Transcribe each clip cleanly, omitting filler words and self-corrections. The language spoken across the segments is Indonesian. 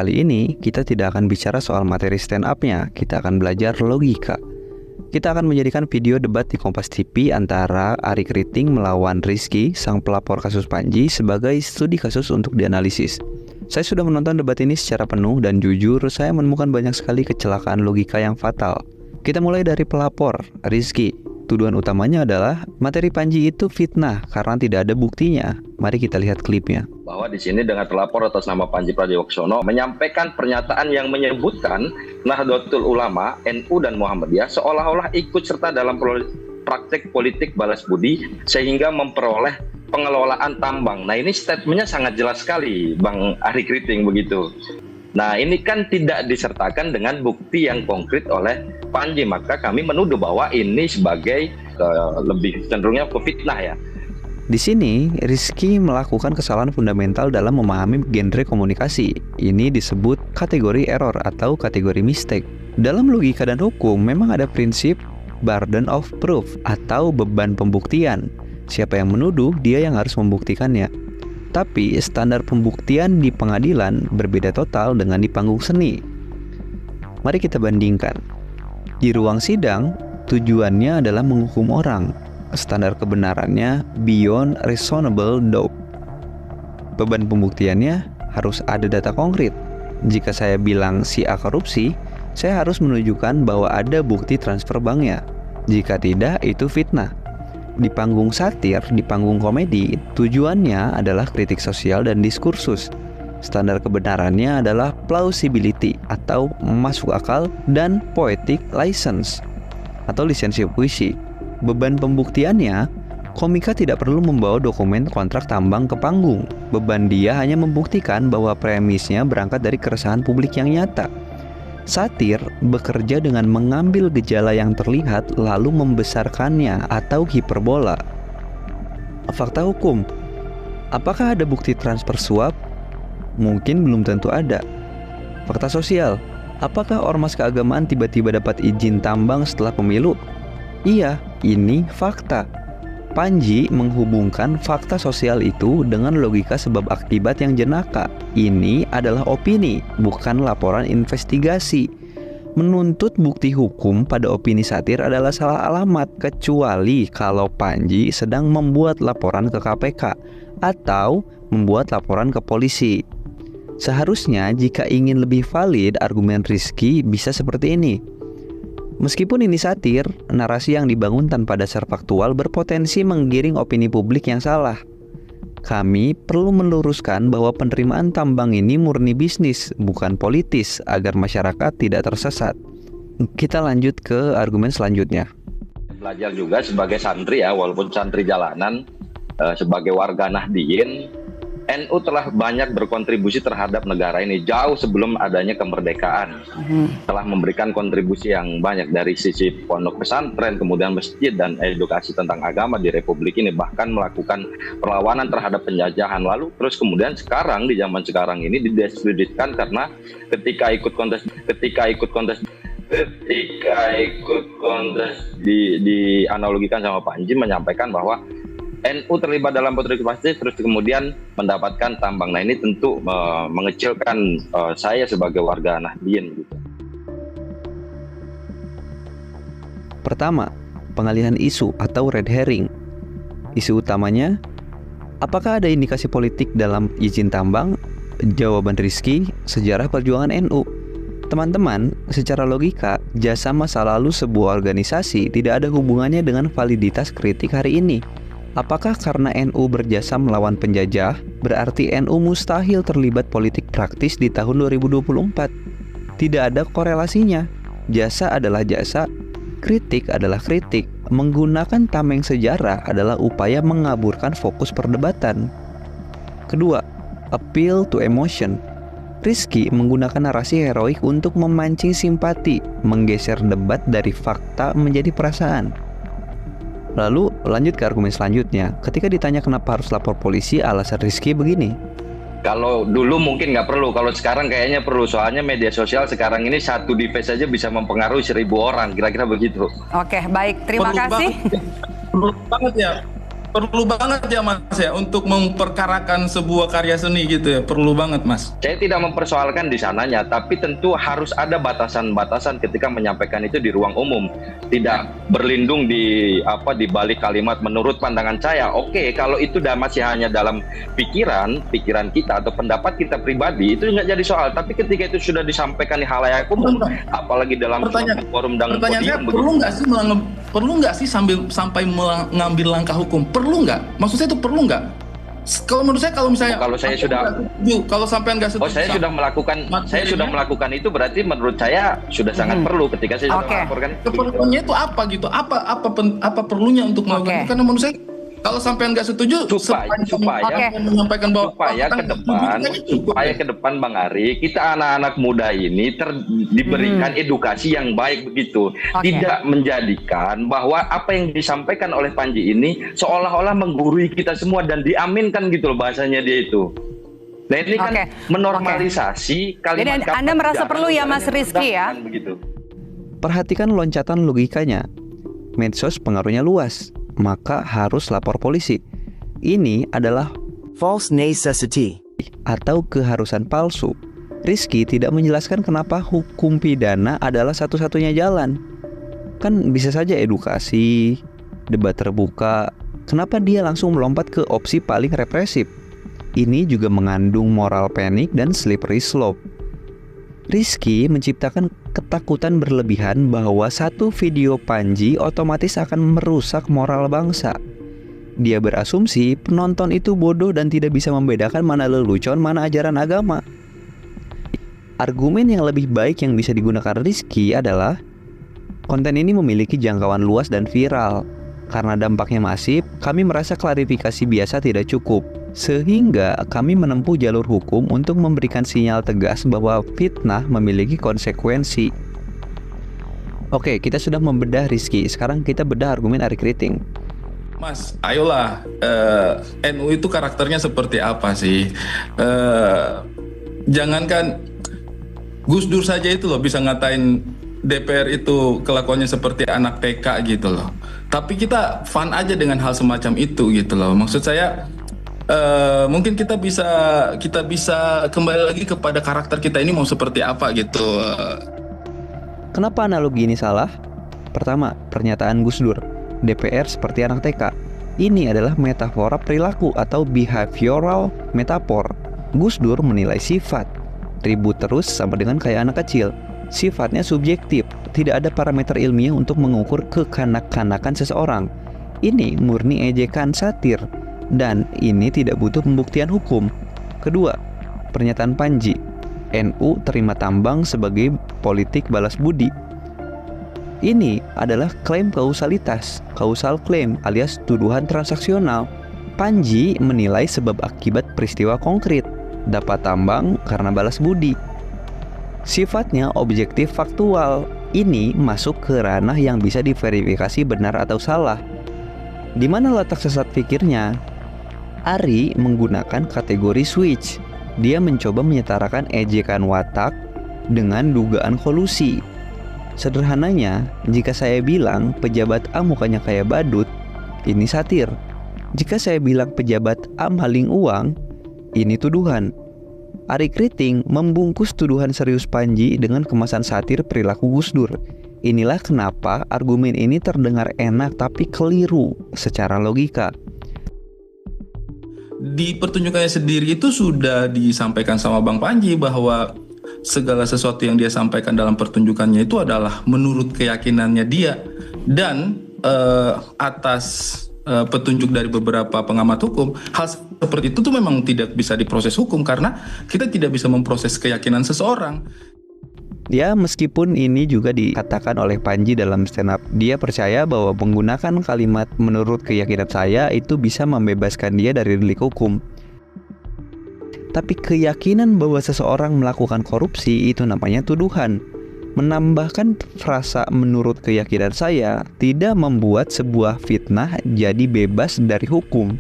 Kali ini kita tidak akan bicara soal materi stand up-nya, kita akan belajar logika. Kita akan menjadikan video debat di Kompas TV antara Arie Kriting melawan Rizky, sang pelapor kasus Panji, sebagai studi kasus untuk dianalisis. Saya sudah menonton debat ini secara penuh dan jujur saya menemukan banyak sekali kecelakaan logika yang fatal. Kita mulai dari pelapor, Rizky. Tuduhan utamanya adalah materi Panji itu fitnah karena tidak ada buktinya. Mari kita lihat klipnya. Bahwa di sini dengan terlapor atas nama Panji Pragiwaksono menyampaikan pernyataan yang menyebutkan Nahdlatul Ulama, NU dan Muhammadiyah seolah-olah ikut serta dalam praktek politik balas budi sehingga memperoleh pengelolaan tambang. Nah, ini statementnya sangat jelas sekali, Bang Arie Kriting begitu. Nah, ini kan tidak disertakan dengan bukti yang konkret oleh Panji, maka kami menuduh bahwa ini sebagai lebih cenderungnya ke fitnah ya. Di sini, Rizky melakukan kesalahan fundamental dalam memahami genre komunikasi. Ini disebut kategori error atau kategori mistake. Dalam logika dan hukum, memang ada prinsip burden of proof atau beban pembuktian. Siapa yang menuduh, dia yang harus membuktikannya. Tapi standar pembuktian di pengadilan berbeda total dengan di panggung seni. Mari kita bandingkan. Di ruang sidang, tujuannya adalah menghukum orang. Standar kebenarannya beyond reasonable doubt. Beban pembuktiannya harus ada data konkret. Jika saya bilang si A korupsi, saya harus menunjukkan bahwa ada bukti transfer banknya. Jika tidak, itu fitnah. Di panggung satir, di panggung komedi, tujuannya adalah kritik sosial dan diskursus. Standar kebenarannya adalah plausibility atau masuk akal dan poetic license atau lisensi puisi. Beban pembuktiannya, komika tidak perlu membawa dokumen kontrak tambang ke panggung. Beban dia hanya membuktikan bahwa premisnya berangkat dari keresahan publik yang nyata. Satir bekerja dengan mengambil gejala yang terlihat lalu membesarkannya atau hiperbola. Fakta hukum. Apakah ada bukti transfer suap? Mungkin belum tentu ada. Fakta sosial. Apakah ormas keagamaan tiba-tiba dapat izin tambang setelah pemilu? Iya, ini fakta. Panji menghubungkan fakta sosial itu dengan logika sebab akibat yang jenaka. Ini adalah opini, bukan laporan investigasi. Menuntut bukti hukum pada opini satir adalah salah alamat, kecuali kalau Panji sedang membuat laporan ke KPK atau membuat laporan ke polisi. Seharusnya jika ingin lebih valid, argumen Rizky bisa seperti ini. Meskipun ini satir, narasi yang dibangun tanpa dasar faktual berpotensi menggiring opini publik yang salah. Kami perlu meluruskan bahwa penerimaan tambang ini murni bisnis, bukan politis, agar masyarakat tidak tersesat. Kita lanjut ke argumen selanjutnya. Belajar juga sebagai santri ya, walaupun santri jalanan, sebagai warga Nahdien, NU telah banyak berkontribusi terhadap negara ini jauh sebelum adanya kemerdekaan. Telah memberikan kontribusi yang banyak dari sisi pondok pesantren, kemudian masjid dan edukasi tentang agama di Republik ini, bahkan melakukan perlawanan terhadap penjajahan. Lalu terus kemudian sekarang di zaman sekarang ini didiskreditkan karena ketika ikut kontes dianalogikan sama Panji menyampaikan bahwa NU terlibat dalam politik terus kemudian mendapatkan tambang. Nah, ini tentu mengecilkan saya sebagai warga Nahdien gitu. Pertama, pengalihan isu atau red herring. Isu utamanya, apakah ada indikasi politik dalam izin tambang? Jawaban Rizky, sejarah perjuangan NU. Teman-teman, secara logika, jasa masa lalu sebuah organisasi tidak ada hubungannya dengan validitas kritik hari ini. Apakah karena NU berjasa melawan penjajah, berarti NU mustahil terlibat politik praktis di tahun 2024? Tidak ada korelasinya. Jasa adalah jasa, kritik adalah kritik. Menggunakan tameng sejarah adalah upaya mengaburkan fokus perdebatan. Kedua, appeal to emotion. Rizky menggunakan narasi heroik untuk memancing simpati, menggeser debat dari fakta menjadi perasaan. Lalu lanjut ke argumen selanjutnya. Ketika ditanya kenapa harus lapor polisi, alasan Rizky begini. Kalau dulu mungkin nggak perlu, kalau sekarang kayaknya perlu. Soalnya media sosial sekarang ini satu device saja bisa mempengaruhi 1.000 orang, kira-kira begitu. Oke, baik. Terima kasih. Perlu banget ya. perlu banget ya Mas ya untuk memperkarakan sebuah karya seni gitu ya, perlu banget Mas. Saya tidak mempersoalkan di sananya, tapi tentu harus ada batasan-batasan ketika menyampaikan itu di ruang umum. Tidak berlindung di balik kalimat menurut pandangan saya. Oke, kalau itu masih hanya dalam pikiran kita atau pendapat kita pribadi, itu nggak jadi soal. Tapi ketika itu sudah disampaikan di halayak umum, apalagi dalam forum dan pertanyaan saya, perlu nggak sih sampai mengambil langkah hukum? Perlu nggak? Maksud saya itu perlu nggak? Kalau menurut saya, kalau misalnya kalau sampai nggak setuju, saya sudah melakukan itu, berarti menurut saya sudah sangat perlu ketika saya sudah melaporkan. Keperluannya itu apa gitu? Apa perlunya untuk melakukan itu? Karena menurut saya kalau sampai nggak setuju, supaya menyampaikan bahwa supaya ke depan Bang Ari, kita anak-anak muda ini diberikan edukasi yang baik begitu, tidak menjadikan bahwa apa yang disampaikan oleh Panji ini seolah-olah menggurui kita semua dan diaminkan gitu loh bahasanya dia itu. Nah ini kan menormalisasi kalimat. Jadi Anda merasa perlu ya Mas Rizky ya? Begitu. Perhatikan loncatan logikanya. Medsos pengaruhnya luas, maka harus lapor polisi. Ini adalah false necessity atau keharusan palsu. Rizky tidak menjelaskan kenapa hukum pidana adalah satu-satunya jalan. Kan bisa saja edukasi, debat terbuka. Kenapa dia langsung melompat ke opsi paling represif? Ini juga mengandung moral panic dan slippery slope. Rizky menciptakan ketakutan berlebihan bahwa satu video Panji otomatis akan merusak moral bangsa. Dia berasumsi penonton itu bodoh dan tidak bisa membedakan mana lelucon, mana ajaran agama. Argumen yang lebih baik yang bisa digunakan Rizky adalah konten ini memiliki jangkauan luas dan viral. Karena dampaknya masif, kami merasa klarifikasi biasa tidak cukup. Sehingga kami menempuh jalur hukum untuk memberikan sinyal tegas bahwa fitnah memiliki konsekuensi. Oke, kita sudah membedah Rizky. Sekarang kita bedah argumen Ari Kriting. Mas, ayolah, NU itu karakternya seperti apa sih? Jangankan Gus Dur saja itu loh bisa ngatain DPR itu kelakuannya seperti anak TK gitu loh. Tapi kita fun aja dengan hal semacam itu gitu loh. Maksud saya mungkin kita bisa kembali lagi kepada karakter kita ini mau seperti apa gitu. Kenapa analogi ini salah? Pertama, pernyataan Gus Dur, DPR seperti anak TK. Ini adalah metafora perilaku atau behavioral metaphor. Gus Dur menilai sifat. Ribut terus sama dengan kayak anak kecil. Sifatnya subjektif, tidak ada parameter ilmiah untuk mengukur kekanak-kanakan seseorang. Ini murni ejekan satir, dan ini tidak butuh pembuktian hukum. Kedua, pernyataan Panji, NU terima tambang sebagai politik balas budi. Ini adalah klaim kausalitas, causal claim alias tuduhan transaksional. Panji menilai sebab akibat peristiwa konkret, dapat tambang karena balas budi. Sifatnya objektif faktual. Ini masuk ke ranah yang bisa diverifikasi benar atau salah. Di mana letak sesat pikirnya? Ari menggunakan kategori switch. Dia mencoba menyetarakan ejekan watak dengan dugaan kolusi. Sederhananya, jika saya bilang pejabat A mukanya kayak badut, ini satir. Jika saya bilang pejabat A maling uang, ini tuduhan. Ari Kriting membungkus tuduhan serius Panji dengan kemasan satir perilaku Gus Dur. Inilah kenapa argumen ini terdengar enak tapi keliru secara logika. Di pertunjukannya sendiri itu sudah disampaikan sama Bang Panji bahwa segala sesuatu yang dia sampaikan dalam pertunjukannya itu adalah menurut keyakinannya dia, dan atas petunjuk dari beberapa pengamat hukum, hal seperti itu tuh memang tidak bisa diproses hukum karena kita tidak bisa memproses keyakinan seseorang. Ya, meskipun ini juga dikatakan oleh Panji dalam stand up, dia percaya bahwa menggunakan kalimat menurut keyakinan saya itu bisa membebaskan dia dari delik hukum. Tapi keyakinan bahwa seseorang melakukan korupsi itu namanya tuduhan. Menambahkan frasa menurut keyakinan saya tidak membuat sebuah fitnah jadi bebas dari hukum.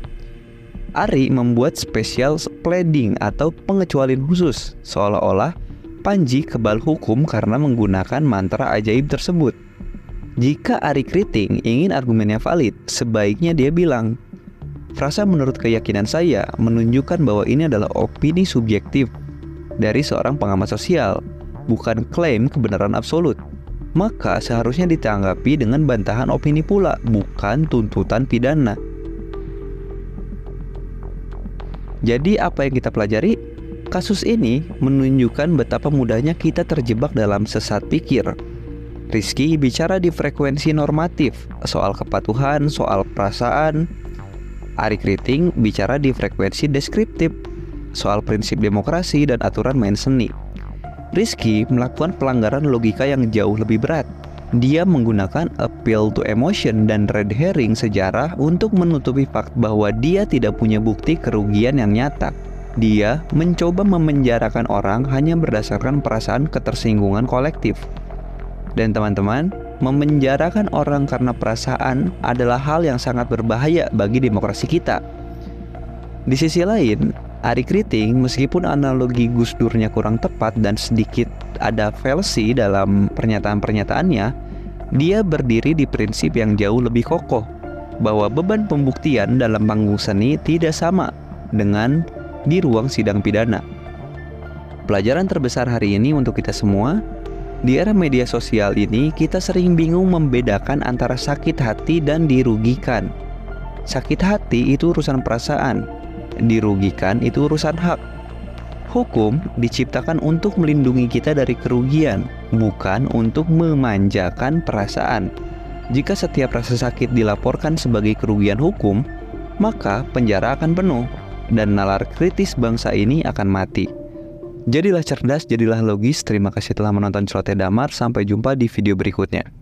Ari membuat special pleading atau pengecualian khusus, seolah-olah Panji kebal hukum karena menggunakan mantra ajaib tersebut. Jika Ari Kriting ingin argumennya valid, sebaiknya dia bilang, Frasa menurut keyakinan saya menunjukkan bahwa ini adalah opini subjektif dari seorang pengamat sosial, bukan klaim kebenaran absolut. Maka seharusnya ditanggapi dengan bantahan opini pula, bukan tuntutan pidana. Jadi apa yang kita pelajari? Kasus ini menunjukkan betapa mudahnya kita terjebak dalam sesat pikir. Rizky bicara di frekuensi normatif, soal kepatuhan, soal perasaan. Ari Kriting bicara di frekuensi deskriptif, soal prinsip demokrasi dan aturan main seni. Rizky melakukan pelanggaran logika yang jauh lebih berat. Dia menggunakan appeal to emotion dan red herring sejarah untuk menutupi fakta bahwa dia tidak punya bukti kerugian yang nyata. Dia mencoba memenjarakan orang hanya berdasarkan perasaan ketersinggungan kolektif. Dan teman-teman, memenjarakan orang karena perasaan adalah hal yang sangat berbahaya bagi demokrasi kita. Di sisi lain, Ari Kriting meskipun analogi Gus Durnya kurang tepat dan sedikit ada fallacy dalam pernyataan-pernyataannya, dia berdiri di prinsip yang jauh lebih kokoh, bahwa beban pembuktian dalam panggung seni tidak sama dengan di ruang sidang pidana. Pelajaran terbesar hari ini untuk kita semua, di era media sosial ini kita sering bingung membedakan antara sakit hati dan dirugikan. Sakit hati itu urusan perasaan, dirugikan itu urusan hak. Hukum diciptakan untuk melindungi kita dari kerugian, bukan untuk memanjakan perasaan. Jika setiap rasa sakit dilaporkan sebagai kerugian hukum, maka penjara akan penuh dan nalar kritis bangsa ini akan mati. Jadilah cerdas, jadilah logis. Terima kasih telah menonton Celoteh Damar. Sampai jumpa di video berikutnya.